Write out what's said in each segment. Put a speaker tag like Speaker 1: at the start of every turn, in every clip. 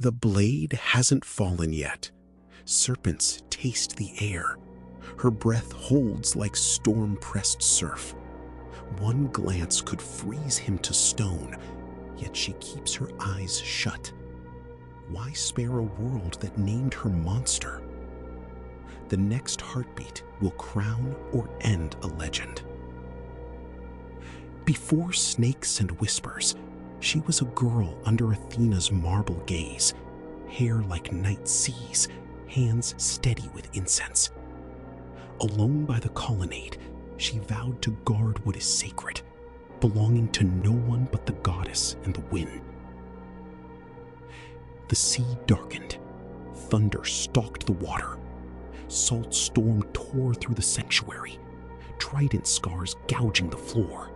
Speaker 1: The blade hasn't fallen yet. Serpents taste the air. Her breath holds like storm-pressed surf. One glance could freeze him to stone, yet she keeps her eyes shut. Why spare a world that named her monster? The next heartbeat will crown or end a legend. Before snakes and whispers, she was a girl under Athena's marble gaze, hair like night seas, hands steady with incense. Alone by the colonnade, she vowed to guard what is sacred, belonging to no one but the goddess and the wind. The sea darkened. Thunder stalked the water. Salt storm tore through the sanctuary, trident scars gouging the floor.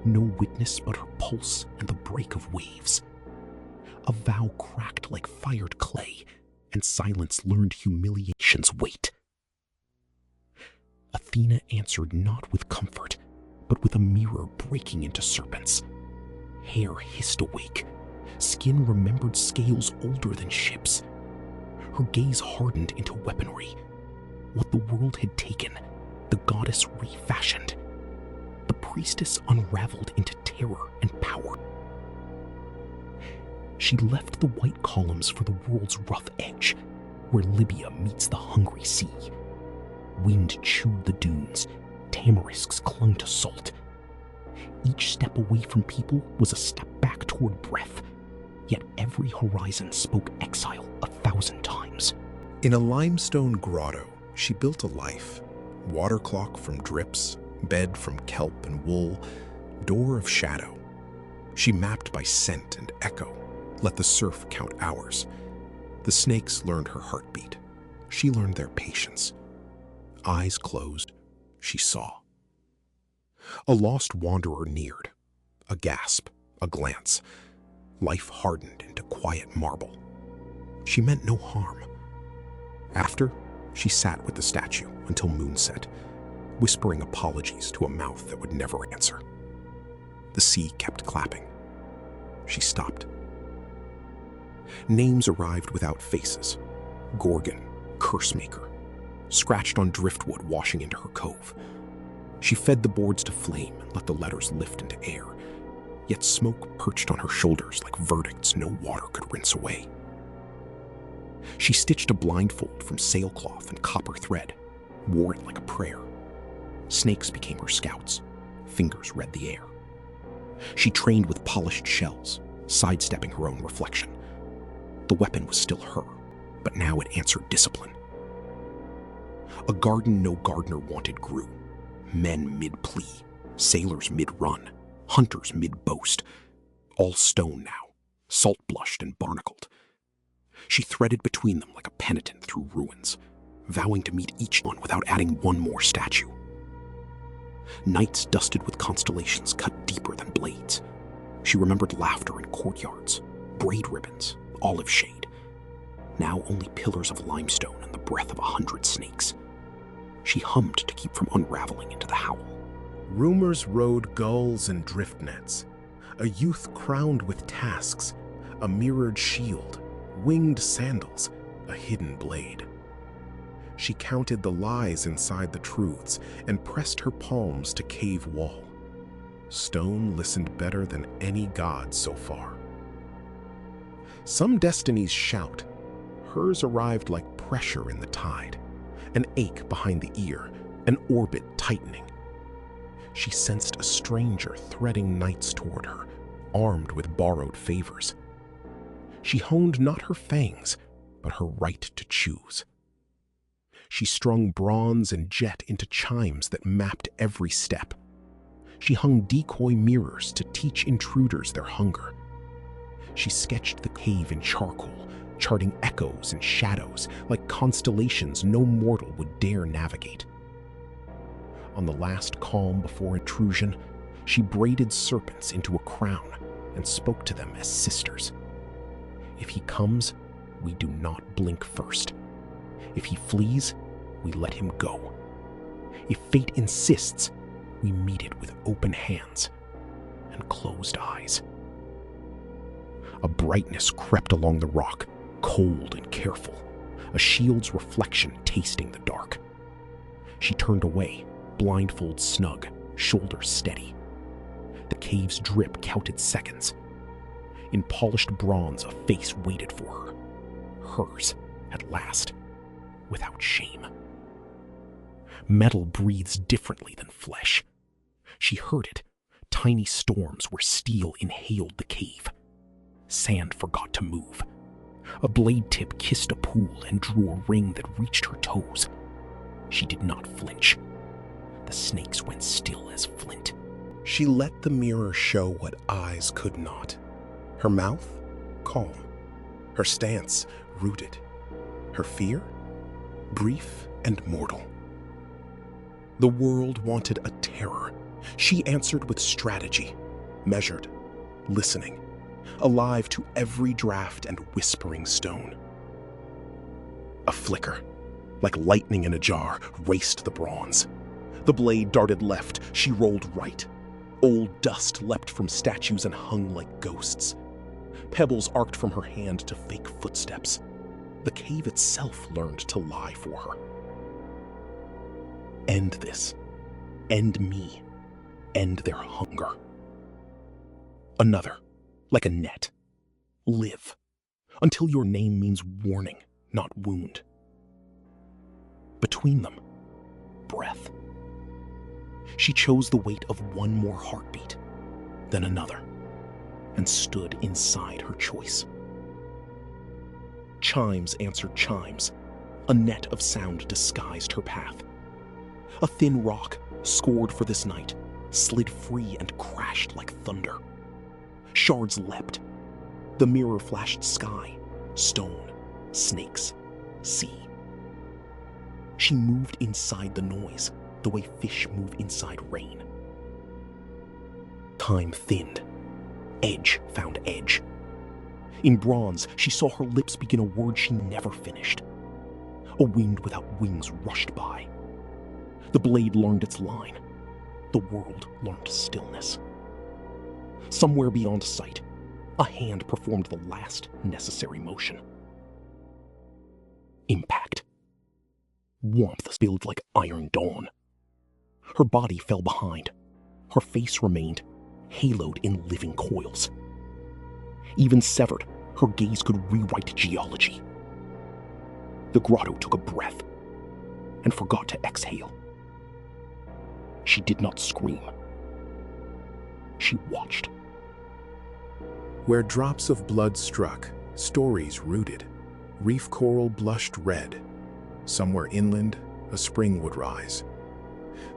Speaker 1: No witness but her pulse and the break of waves. A vow cracked like fired clay, and silence learned humiliation's weight. Athena answered not with comfort, but with a mirror breaking into serpents. Hair hissed awake. Skin remembered scales older than ships. Her gaze hardened into weaponry. What the world had taken, the goddess refashioned. The priestess unraveled into terror and power. She left the white columns for the world's rough edge, where Libya meets the hungry sea. Wind chewed the dunes, tamarisks clung to salt. Each step away from people was a step back toward breath, yet every horizon spoke exile 1,000 times.
Speaker 2: In a limestone grotto, she built a life. Water clock from drips, bed from kelp and wool, door of shadow. She mapped by scent and echo, let the surf count hours. The snakes learned her heartbeat. She learned their patience. Eyes closed, she saw. A lost wanderer neared. A gasp, a glance. Life hardened into quiet marble. She meant no harm. After, she sat with the statue until moonset, whispering apologies to a mouth that would never answer. The sea kept clapping. She stopped. Names arrived without faces. Gorgon, Cursemaker, scratched on driftwood washing into her cove. She fed the boards to flame and let the letters lift into air, yet smoke perched on her shoulders like verdicts no water could rinse away. She stitched a blindfold from sailcloth and copper thread, wore it like a prayer. Snakes became her scouts, fingers read the air. She trained with polished shells, sidestepping her own reflection. The weapon was still her, but now it answered discipline. A garden no gardener wanted grew. Men mid-plea, sailors mid-run, hunters mid-boast. All stone now, salt-blushed and barnacled. She threaded between them like a penitent through ruins, vowing to meet each one without adding one more statue. Nights dusted with constellations cut deeper than blades. She remembered laughter in courtyards, braid ribbons, olive shade. Now only pillars of limestone and the breath of 100 snakes. She hummed to keep from unraveling into the howl.
Speaker 1: Rumors rode gulls and drift nets, a youth crowned with tasks, a mirrored shield, winged sandals, a hidden blade. She counted the lies inside the truths and pressed her palms to cave wall. Stone listened better than any god so far. Some destinies shout. Hers arrived like pressure in the tide, an ache behind the ear, an orbit tightening. She sensed a stranger threading nights toward her, armed with borrowed favors. She honed not her fangs, but her right to choose. She strung bronze and jet into chimes that mapped every step. She hung decoy mirrors to teach intruders their hunger. She sketched the cave in charcoal, charting echoes and shadows like constellations no mortal would dare navigate. On the last calm before intrusion, she braided serpents into a crown and spoke to them as sisters. If he comes, we do not blink first. If he flees, we let him go. If fate insists, we meet it with open hands and closed eyes.
Speaker 2: A brightness crept along the rock, cold and careful, a shield's reflection tasting the dark. She turned away, blindfold snug, shoulders steady. The cave's drip counted seconds. In polished bronze, a face waited for her. Hers, at last, without shame. Metal breathes differently than flesh. She heard it, tiny storms where steel inhaled the cave. Sand forgot to move. A blade tip kissed a pool and drew a ring that reached her toes. She did not flinch. The snakes went still as flint.
Speaker 1: She let the mirror show what eyes could not. Her mouth, calm. Her stance, rooted. Her fear, brief and mortal. The world wanted a terror. She answered with strategy, measured, listening, alive to every draft and whispering stone. A flicker, like lightning in a jar, raced the bronze. The blade darted left, she rolled right. Old dust leapt from statues and hung like ghosts. Pebbles arced from her hand to fake footsteps. The cave itself learned to lie for her. End this. End me. End their hunger. Another, like a net. Live, until your name means warning, not wound. Between them, breath. She chose the weight of one more heartbeat, then another, and stood inside her choice. Chimes answered chimes. A net of sound disguised her path. A thin rock, scored for this night, slid free and crashed like thunder. Shards leapt. The mirror flashed sky, stone, snakes, sea. She moved inside the noise, the way fish move inside rain. Time thinned. Edge found edge. In bronze, she saw her lips begin a word she never finished. A wind without wings rushed by. The blade learned its line. The world learned stillness. Somewhere beyond sight, a hand performed the last necessary motion. Impact. Warmth spilled like iron dawn. Her body fell behind. Her face remained, haloed in living coils. Even severed, her gaze could rewrite geology. The grotto took a breath and forgot to exhale. She did not scream. She watched. Where drops of blood struck, stories rooted. Reef coral blushed red. Somewhere inland, a spring would rise.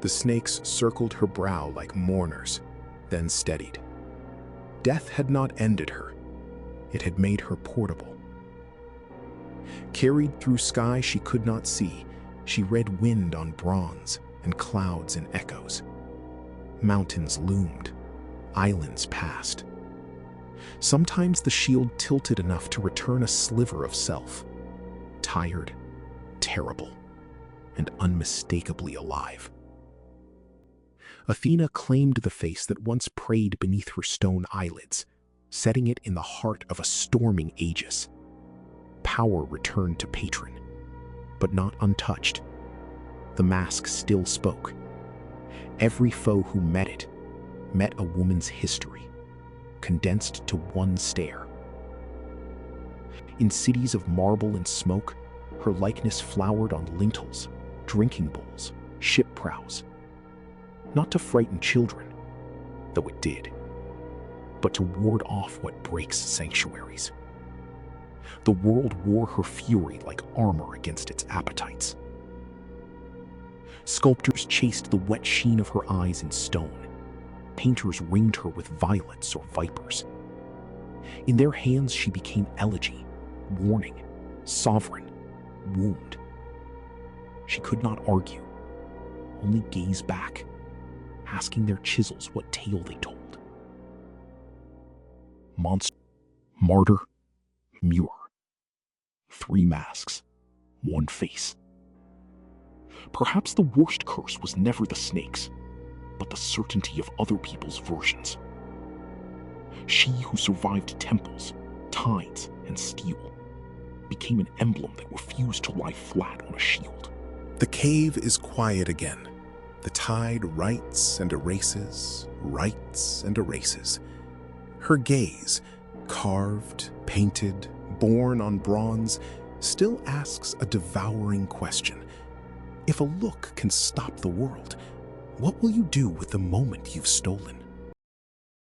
Speaker 1: The snakes circled her brow like mourners, then steadied. Death had not ended her. It had made her portable. Carried through sky she could not see, she read wind on bronze and clouds in echoes. Mountains loomed, islands passed. Sometimes the shield tilted enough to return a sliver of self, tired, terrible, and unmistakably alive. Athena claimed the face that once prayed beneath her stone eyelids, setting it in the heart of a storming Aegis. Power returned to patron, but not untouched. The mask still spoke. Every foe who met it met a woman's history, condensed to one stare. In cities of marble and smoke, her likeness flowered on lintels, drinking bowls, ship prows. Not to frighten children, though it did, but to ward off what breaks sanctuaries. The world wore her fury like armor against its appetites. Sculptors chased the wet sheen of her eyes in stone. Painters ringed her with violets or vipers. In their hands she became elegy, warning, sovereign, wound. She could not argue, only gaze back, asking their chisels what tale they told. Monster, martyr, mirror. 3 masks, 1 face. Perhaps the worst curse was never the snakes, but the certainty of other people's versions. She who survived temples,
Speaker 2: tides and steel, became an emblem that refused to lie flat on a shield.
Speaker 1: The cave is quiet again. The tide writes and erases, writes and erases. Her gaze, carved, painted, born on bronze, still asks a devouring question. If a look can stop the world, what will you do with the moment you've stolen?